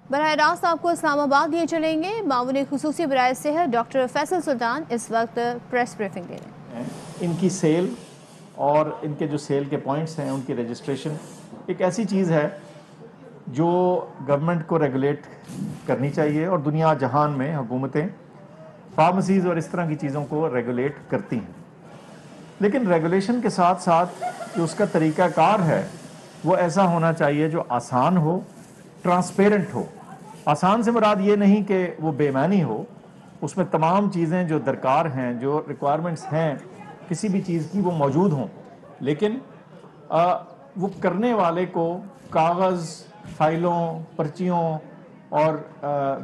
براہ راست آپ کو اسلام آباد لیے چلیں گے۔ معاون خصوصی برائے صحت ڈاکٹر فیصل سلطان اس وقت پریس بریفنگ دے رہے ہیں۔ ان کی سیل اور ان کے جو سیل کے پوائنٹس ہیں ان کی رجسٹریشن ایک ایسی چیز ہے جو گورنمنٹ کو ریگولیٹ کرنی چاہیے، اور دنیا جہان میں حکومتیں فارمیسیز اور اس طرح کی چیزوں کو ریگولیٹ کرتی ہیں، لیکن ریگولیشن کے ساتھ ساتھ جو اس کا طریقہ کار ہے وہ ایسا ہونا چاہیے جو آسان ہو، ٹرانسپیرنٹ ہو۔ آسان سے مراد یہ نہیں کہ وہ بے معنی ہو، اس میں تمام چیزیں جو درکار ہیں، جو ریکوائرمنٹس ہیں کسی بھی چیز کی، وہ موجود ہوں، لیکن وہ کرنے والے کو کاغذ، فائلوں، پرچیوں اور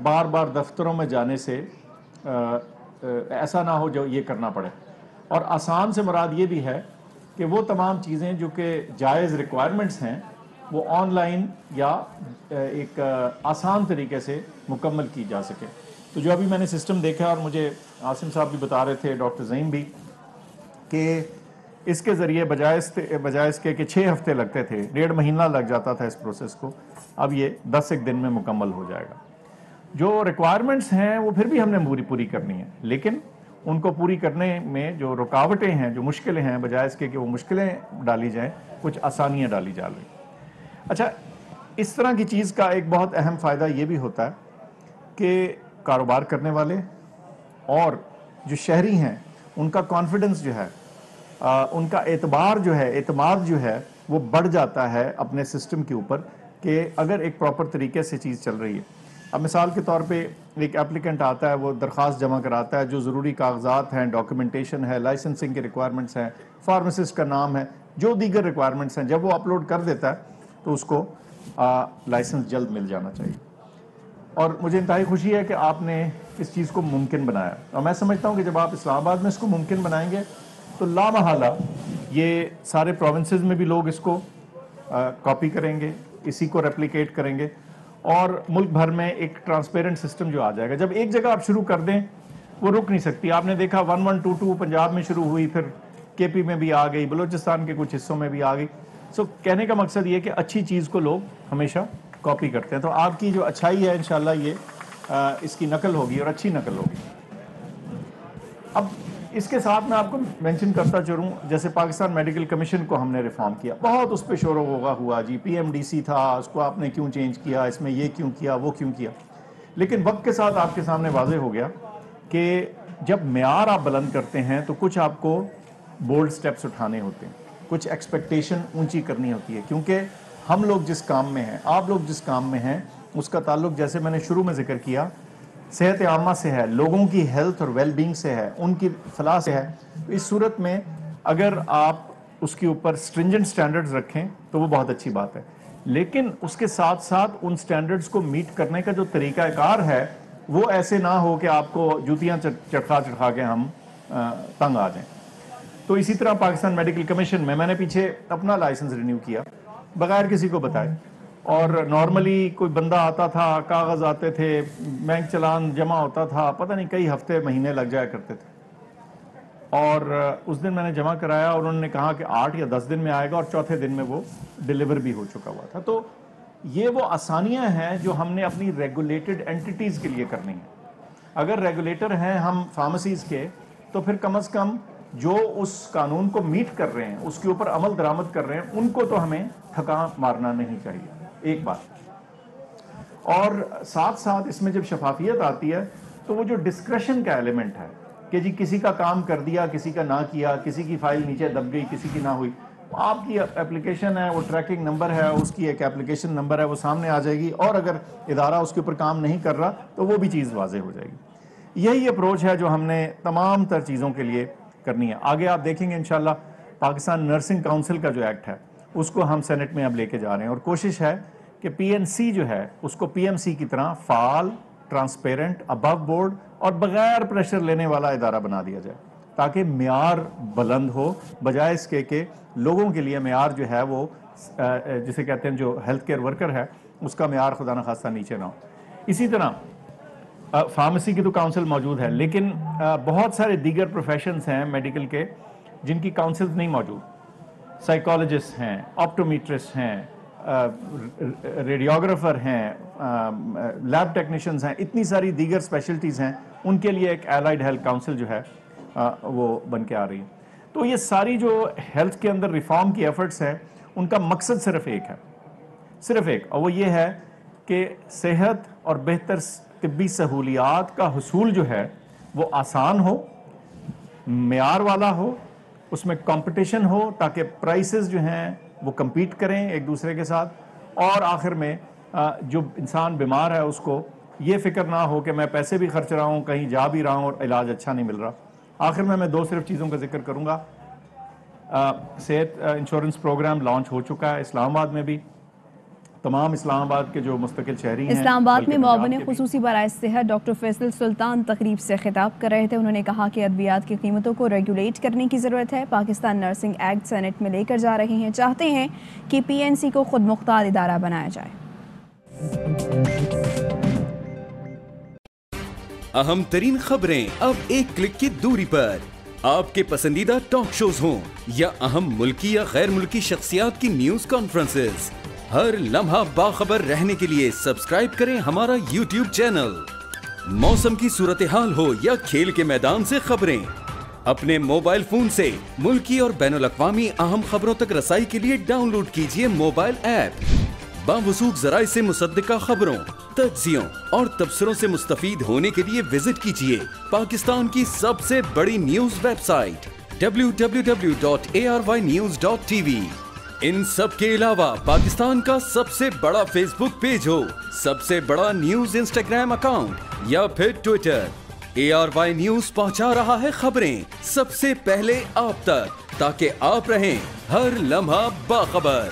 بار بار دفتروں میں جانے سے ایسا نہ ہو جو یہ کرنا پڑے۔ اور آسان سے مراد یہ بھی ہے کہ وہ تمام چیزیں جو کہ جائز ریکوائرمنٹس ہیں وہ آن لائن یا ایک آسان طریقے سے مکمل کی جا سکے۔ تو جو ابھی میں نے سسٹم دیکھا، اور مجھے عاصم صاحب بھی بتا رہے تھے، ڈاکٹر زعیم بھی، کہ اس کے ذریعے بجائے اس کے کہ 6 ہفتے لگتے تھے، 1.5 مہینہ لگ جاتا تھا اس پروسیس کو، اب یہ 10 ایک دن میں مکمل ہو جائے گا۔ جو ریکوائرمنٹس ہیں وہ پھر بھی ہم نے پوری کرنی ہے، لیکن ان کو پوری کرنے میں جو رکاوٹیں ہیں، جو مشکلیں ہیں، بجائے اس کے کہ وہ مشکلیں ڈالی جائیں، کچھ آسانیاں ڈالی جا رہی۔ اچھا، اس طرح کی چیز کا ایک بہت اہم فائدہ یہ بھی ہوتا ہے کہ کاروبار کرنے والے اور جو شہری ہیں ان کا کانفیڈنس جو ہے، ان کا اعتماد جو ہے وہ بڑھ جاتا ہے اپنے سسٹم کے اوپر، کہ اگر ایک پراپر طریقے سے چیز چل رہی ہے۔ اب مثال کے طور پہ ایک اپلیکنٹ آتا ہے، وہ درخواست جمع کراتا ہے، جو ضروری کاغذات ہیں، ڈاکیومنٹیشن ہے، لائسنسنگ کے ریکوائرمنٹس ہیں، فارماسسٹ کا نام ہے، جو دیگر ریکوائرمنٹس ہیں، جب وہ اپلوڈ کر دیتا ہے تو اس کو لائسنس جلد مل جانا چاہیے۔ اور مجھے انتہائی خوشی ہے کہ آپ نے اس چیز کو ممکن بنایا، اور میں سمجھتا ہوں کہ جب آپ اسلام آباد میں اس کو ممکن بنائیں گے تو لا محالہ یہ سارے پروونسز میں بھی لوگ اس کو کاپی کریں گے، اسی کو ریپلیکیٹ کریں گے، اور ملک بھر میں ایک ٹرانسپیرنٹ سسٹم جو آ جائے گا۔ جب ایک جگہ آپ شروع کر دیں وہ رک نہیں سکتی۔ آپ نے دیکھا 1122 پنجاب میں شروع ہوئی، پھر کے پی میں بھی آ گئی، بلوچستان کے کچھ حصوں میں بھی آ گئی۔ کہنے کا مقصد یہ کہ اچھی چیز کو لوگ ہمیشہ کاپی کرتے ہیں، تو آپ کی جو اچھائی ہے انشاءاللہ یہ اس کی نقل ہوگی، اور اچھی نقل ہوگی۔ اب اس کے ساتھ میں آپ کو مینشن کرتا چلوں، جیسے پاکستان میڈیکل کمیشن کو ہم نے ریفارم کیا، بہت اس پہ شور و غوغا ہوا، جی پی ایم ڈی سی تھا، اس کو آپ نے کیوں چینج کیا، اس میں یہ کیوں کیا، وہ کیوں کیا۔ لیکن وقت کے ساتھ آپ کے سامنے واضح ہو گیا کہ جب معیار آپ بلند کرتے ہیں تو کچھ آپ کو بولڈ سٹیپس اٹھانے ہوتے ہیں، کچھ ایکسپیکٹیشن اونچی کرنی ہوتی ہے، کیونکہ ہم لوگ جس کام میں ہیں، آپ لوگ جس کام میں ہیں، اس کا تعلق جیسے میں نے شروع میں ذکر کیا صحت عامہ سے ہے، لوگوں کی ہیلتھ اور ویل بینگ سے ہے، ان کی فلاح سے ہے۔ اس صورت میں اگر آپ اس کے اوپر سٹرنجنٹ سٹینڈرڈز رکھیں تو وہ بہت اچھی بات ہے، لیکن اس کے ساتھ ساتھ ان سٹینڈرڈز کو میٹ کرنے کا جو طریقہ کار ہے وہ ایسے نہ ہو کہ آپ کو جوتیاں چڑھا کے ہم تنگ آ جائیں۔ تو اسی طرح پاکستان میڈیکل کمیشن میں نے پیچھے اپنا لائسنس رینیو کیا بغیر کسی کو بتائے، اور نارملی کوئی بندہ آتا تھا، کاغذ آتے تھے، بینک چلان جمع ہوتا تھا، پتہ نہیں کئی ہفتے مہینے لگ جایا کرتے تھے، اور اس دن میں نے جمع کرایا اور انہوں نے کہا کہ 8 یا 10 دن میں آئے گا، اور چوتھے دن میں وہ ڈیلیور بھی ہو چکا ہوا تھا۔ تو یہ وہ آسانیاں ہیں جو ہم نے اپنی ریگولیٹڈ اینٹیز کے لیے کرنی ہیں۔ اگر ریگولیٹر ہیں ہم فارمیسیز کے، تو پھر کم از کم جو اس قانون کو میٹ کر رہے ہیں، اس کے اوپر عمل درآمد کر رہے ہیں، ان کو تو ہمیں تھکا مارنا نہیں چاہیے، ایک بات۔ اور ساتھ ساتھ اس میں جب شفافیت آتی ہے تو وہ جو ڈسکریشن کا ایلیمنٹ ہے کہ جی کسی کا کام کر دیا، کسی کا نہ کیا، کسی کی فائل نیچے دب گئی، کسی کی نہ ہوئی، آپ کی اپلیکیشن ہے، وہ ٹریکنگ نمبر ہے، اس کی ایک اپلیکیشن نمبر ہے، وہ سامنے آ جائے گی، اور اگر ادارہ اس کے اوپر کام نہیں کر رہا تو وہ بھی چیز واضح ہو جائے گی۔ یہی اپروچ ہے جو ہم نے تمام تر چیزوں کے لیے کرنی ہے۔ آگے آپ دیکھیں گے انشاءاللہ پاکستان نرسنگ کاؤنسل کا جو ایکٹ ہے اس کو ہم سینٹ میں اب لے کے جا رہے ہیں، اور کوشش ہے کہ پی این سی جو ہے اس کو پی ایم سی کی طرح فعال، ٹرانسپیرنٹ، ابو بورڈ اور بغیر پریشر لینے والا ادارہ بنا دیا جائے، تاکہ معیار بلند ہو، بجائے اس کے کہ لوگوں کے لیے معیار جو ہے وہ جسے کہتے ہیں جو ہیلتھ کیئر ورکر ہے اس کا معیار خدا نخواستہ نیچے نہ ہو۔ اسی طرح فارمیسی کی تو کاؤنسل موجود ہے، لیکن بہت سارے دیگر پروفیشنز ہیں میڈیکل کے جن کی کاؤنسلز نہیں موجود، سائیکالوجسٹ ہیں، آپٹومیٹرسٹ ہیں، ریڈیوگرافر ہیں، لیب ٹیکنیشنز ہیں، اتنی ساری دیگر اسپیشلٹیز ہیں، ان کے لیے ایک الائیڈ ہیلتھ کاؤنسل جو ہے وہ بن کے آ رہی ہے۔ تو یہ ساری جو ہیلتھ کے اندر ریفارم کی ایفرٹس ہیں، ان کا مقصد صرف ایک ہے، صرف ایک، اور وہ یہ ہے کہ صحت اور بہتر طبی سہولیات کا حصول جو ہے وہ آسان ہو، معیار والا ہو، اس میں کمپٹیشن ہو تاکہ پرائسز جو ہیں وہ کمپیٹ کریں ایک دوسرے کے ساتھ، اور آخر میں جو انسان بیمار ہے اس کو یہ فکر نہ ہو کہ میں پیسے بھی خرچ رہا ہوں، کہیں جا بھی رہا ہوں اور علاج اچھا نہیں مل رہا۔ آخر میں دو صرف چیزوں کا ذکر کروں گا۔ صحت انشورنس پروگرام لانچ ہو چکا ہے اسلام آباد میں بھی، تمام اسلام آباد کے جو مستقل شہری ہیں، اسلام آباد میں معاون خصوصی برائے صحت ڈاکٹر فیصل سلطان تقریب سے خطاب کر رہے تھے۔ انہوں نے کہا کہ ادویات کی قیمتوں کو ریگولیٹ کرنے کی ضرورت ہے۔ پاکستان نرسنگ ایکٹ سینٹ میں لے کر جا رہے ہیں، چاہتے ہیں کہ پی این سی کو خود مختار ادارہ بنایا جائے۔ اہم ترین خبریں اب ایک کلک کی دوری پر، آپ کے پسندیدہ ٹاک شوز ہوں یا اہم ملکی یا غیر ملکی شخصیات کی نیوز کانفرنسز، ہر لمحہ باخبر رہنے کے لیے سبسکرائب کریں ہمارا یوٹیوب چینل۔ موسم کی صورتحال ہو یا کھیل کے میدان سے خبریں، اپنے موبائل فون سے ملکی اور بین الاقوامی اہم خبروں تک رسائی کے لیے ڈاؤن لوڈ کیجیے موبائل ایپ۔ باوثوق ذرائع سے مصدقہ خبروں، تجزیوں اور تبصروں سے مستفید ہونے کے لیے وزٹ کیجیے پاکستان کی سب سے بڑی نیوز ویب سائٹ www.arYnews.tv۔ ان سب کے علاوہ پاکستان کا سب سے بڑا فیس بک پیج ہو، سب سے بڑا نیوز انسٹاگرام اکاؤنٹ یا پھر ٹویٹر، ARY نیوز پہنچا رہا ہے خبریں سب سے پہلے آپ تک، تاکہ آپ رہیں ہر لمحہ باخبر۔